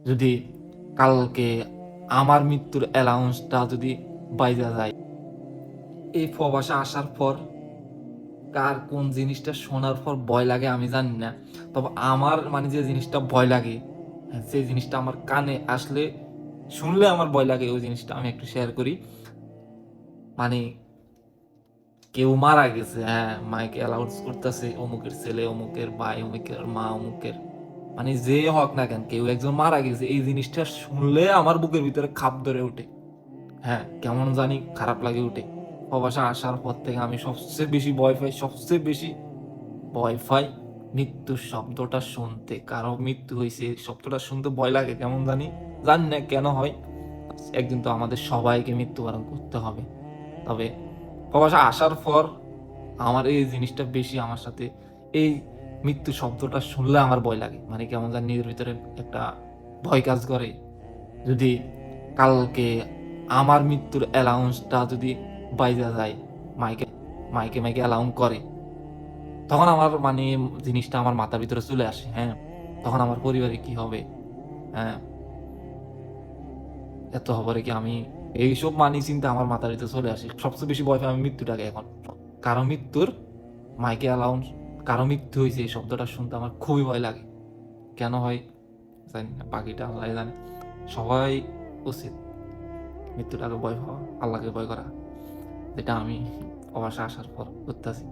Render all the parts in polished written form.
যদি কালকে আমার মৃত্যুর অ্যালাউন্সটা যদি বাইজা যায়, এই প্রবাসে আসার পর কার কোন জিনিসটা শোনার পর ভয় লাগে আমি জানি না। তবে আমার মানে যে জিনিসটা ভয় লাগে, হ্যাঁ, সেই জিনিসটা আমার কানে আসলে শুনলে আমার ভয় লাগে ওই জিনিসটা আমি একটু শেয়ার করি। মানে কেউ মারা গেছে, হ্যাঁ, মাইকে অ্যালাউন্স করতেছে অমুকের ছেলে, অমুকের ভাই, অমুকের মা, অমুকের মানে যে হোক না কেন কেউ একজন মারা গেছে, এই জিনিসটা শুনলে আমার বুকের ভিতরে খাপ ধরে ওঠে। হ্যাঁ, কেমন জানি খারাপ লাগে ওঠে। প্রবাসে আসার পর থেকে আমি সবচেয়ে বেশি ভয় পাই, সবচেয়ে বেশি ভয় পাই মৃত্যুর শব্দটা শুনতে। কারো মৃত্যু হইছে এই শব্দটা শুনতে ভয় লাগে কেমন জানি, জানি না কেন হয়। একদিন তো আমাদের সবাইকে মৃত্যুবরণ করতে হবে। তবে প্রবাসে আসার পর আমার এই জিনিসটা বেশি আমার সাথে, এই মৃত্যু শব্দটা শুনলে আমার ভয় লাগে। মানে কেমন জানি নিজের ভিতরে একটা ভয় কাজ করে। যদি কালকে আমার মৃত্যুর অ্যালাউন্সটা যদি বাইজা যায়, মাইকে মাইকে অ্যালাউন্স করে, তখন আমার মানে জিনিসটা আমার মাথার ভিতরে চলে আসে, হ্যাঁ? তখন আমার পরিবারে কি হবে? হ্যাঁ? এত হবে কি আমি এইসব মানে চিন্তা আমার মাথার ভিতরে চলে আসে। সবচেয়ে বেশি ভয় পাই আমি মৃত্যুটাকে এখন। কারো মৃত্যুর মাইকে অ্যালাউন্স, কারো মৃত্যু হইছে এই শব্দটা শুনতে আমার খুবই ভয় লাগে। কেন হয় জানি না, বাকিটা আল্লাহই জানে। সবাই উচিত মৃত্যুটাকে ভয় পাওয়া, আল্লাহকে ভয় করা। যেটা আমি প্রবাসে আসার পর করতেছি।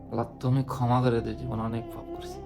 আল্লাহ তুমি ক্ষমা করে দিও, জীবনে অনেক পাপ করছি।